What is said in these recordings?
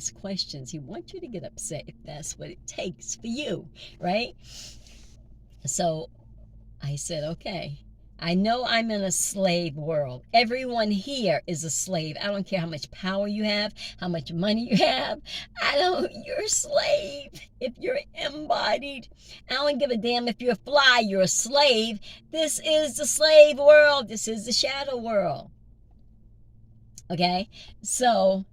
ask questions. He wants you to get upset if that's what it takes for you, right? So I said, okay. I know I'm in a slave world. Everyone here is a slave. I don't care how much power you have, how much money you have. You're a slave. If you're embodied, I don't give a damn if you're a fly, you're a slave. This is the slave world. This is the shadow world. Okay? So,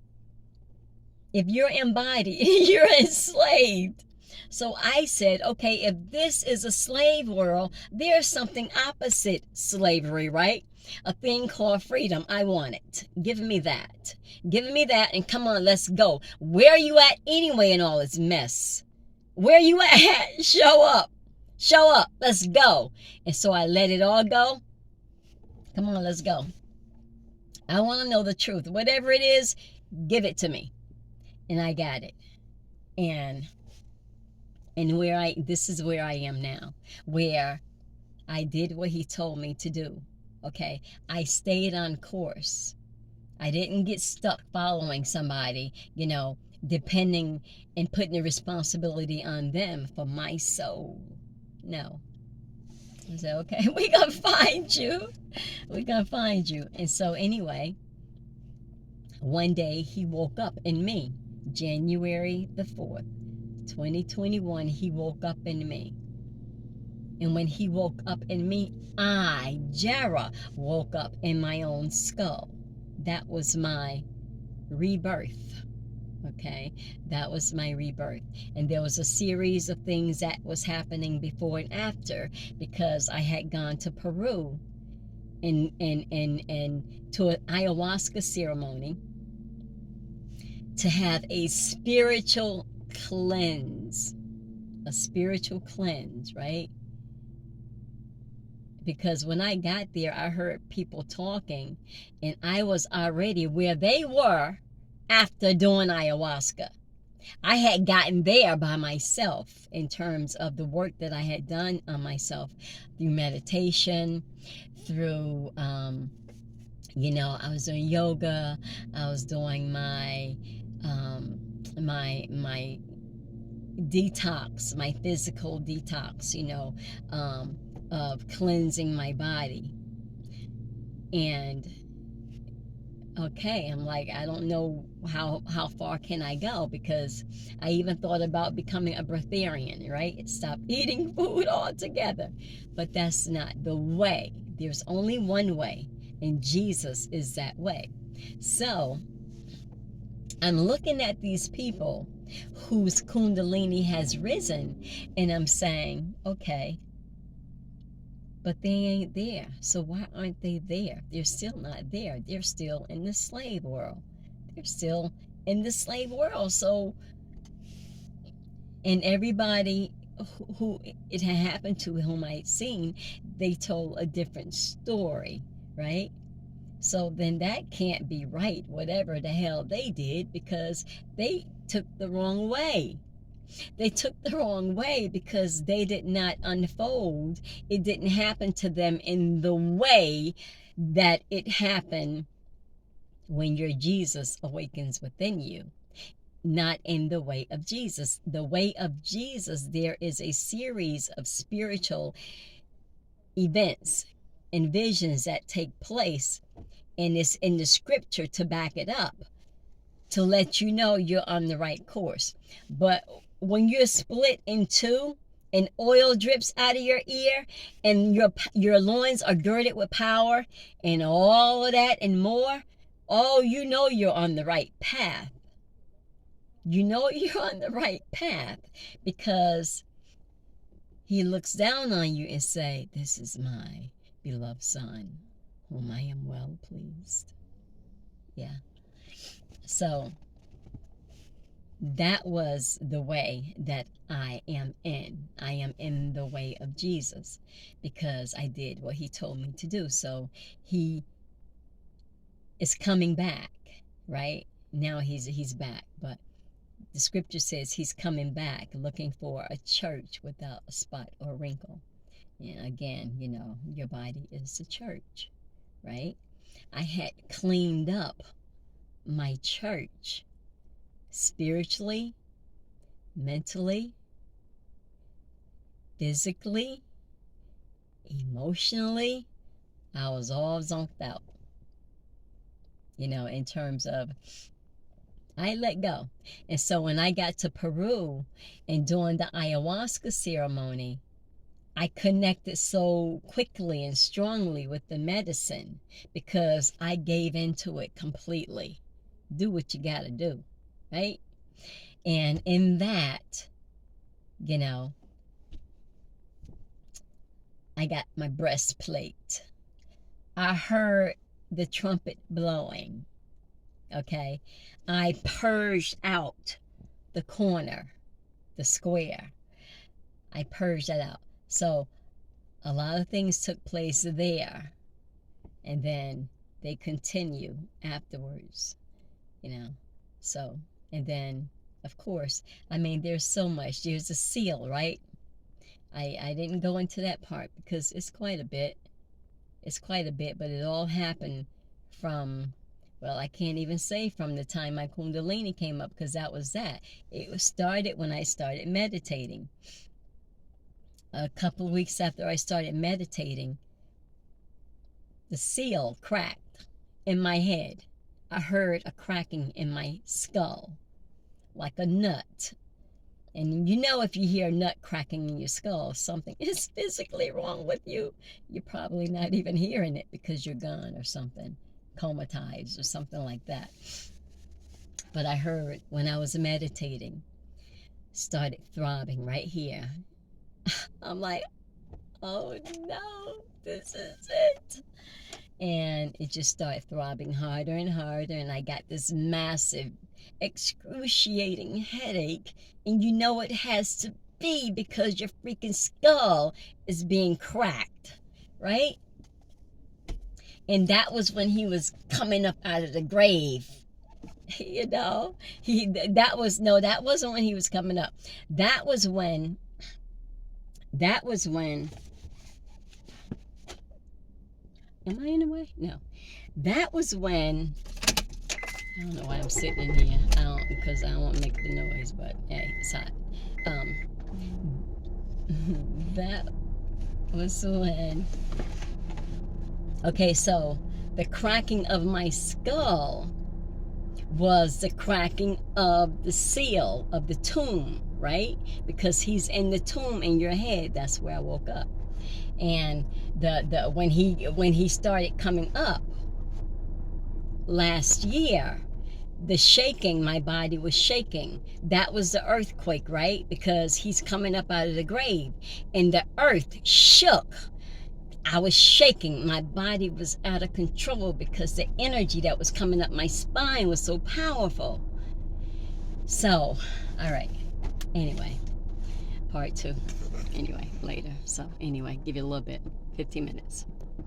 if you're embodied, you're enslaved. So I said, okay, if this is a slave world, there's something opposite slavery, right? A thing called freedom. I want it. Give me that. Give me that, and come on, let's go. Where are you at anyway in all this mess? Where are you at? Show up. Show up. Let's go. And so I let it all go. Come on, let's go. I want to know the truth. Whatever it is, give it to me. And I got it. And this is where I am now, where I did what he told me to do. Okay, I stayed on course. I didn't get stuck following somebody, depending and putting the responsibility on them for my soul. No. I said, okay, we're gonna find you. We're gonna find you. And so anyway, one day he woke up in me, January the 4th, 2021, he woke up in me. And when he woke up in me, I, Jara, woke up in my own skull. That was my rebirth. Okay, that was my rebirth. And there was a series of things that was happening before and after, because I had gone to Peru and to an ayahuasca ceremony to have a spiritual cleanse, right? Because when I got there, I heard people talking, and I was already where they were after doing ayahuasca. I had gotten there by myself in terms of the work that I had done on myself through meditation, through, I was doing yoga, I was doing my detox, my physical detox, of cleansing my body. And okay, I'm like, I don't know how far can I go, because I even thought about becoming a breatharian, right? Stop eating food altogether. But that's not the way. There's only one way, and Jesus is that way. So I'm looking at these people whose kundalini has risen, and I'm saying, okay, but they ain't there. So why aren't they there? They're still not there. They're still in the slave world. They're still in the slave world. So, and everybody who it had happened to, whom I'd seen, they told a different story, right? So then that can't be right, whatever the hell they did, because they took the wrong way. They took the wrong way because they did not unfold. It didn't happen to them in the way that it happened when your Jesus awakens within you. Not in the way of Jesus. The way of Jesus, there is a series of spiritual events and visions that take place, and it's in the scripture to back it up, to let you know you're on the right course. But when you're split in two and oil drips out of your ear and your loins are girded with power and all of that and more, you know you're on the right path. You know you're on the right path, because he looks down on you and say, this is my beloved son, whom I am well pleased. Yeah. So that was the way that I am in. I am in the way of Jesus, because I did what he told me to do. So he is coming back, right? Now he's back, but the scripture says he's coming back looking for a church without a spot or wrinkle. And again, your body is the church, right? I had cleaned up my church spiritually, mentally, physically, emotionally. I was all zonked out, in terms of I let go. And so when I got to Peru and doing the ayahuasca ceremony, I connected so quickly and strongly with the medicine because I gave into it completely. Do what you got to do, right? And in that, you know, I got my breastplate. I heard the trumpet blowing, okay? I purged out the corner, the square. I purged that out. So a lot of things took place there, and then they continue afterwards, you know. So, and then, of course, I mean, there's so much. There's a seal, right? I didn't go into that part because it's quite a bit. It's quite a bit, but it all happened from, well, I can't even say from the time my Kundalini came up because that was that. It started when I started meditating. A couple of weeks after I started meditating, the seal cracked in my head. I heard a cracking in my skull, like a nut. And if you hear a nut cracking in your skull, something is physically wrong with you. You're probably not even hearing it because you're gone or something, comatized or something like that. But I heard when I was meditating, started throbbing right here. I'm like, oh no, this is it. And it just started throbbing harder and harder, and I got this massive, excruciating headache. And it has to be because your freaking skull is being cracked, right? And that was when he was coming up out of the grave. That wasn't when he was coming up. That was when am I in the way? No. That was when, I don't know why I'm sitting in here. Because I don't want to make the noise, but hey, it's hot. That was when, okay, so the cracking of my skull was the cracking of the seal of the tomb, right? Because he's in the tomb in your head. That's where I woke up. And when he started coming up last year, the shaking, my body was shaking. That was the earthquake, right? Because he's coming up out of the grave, and the earth shook. I was shaking. My body was out of control because the energy that was coming up my spine was so powerful. So, all right. Anyway, part 2. Anyway, later. So, anyway, give you a little bit. 15 minutes.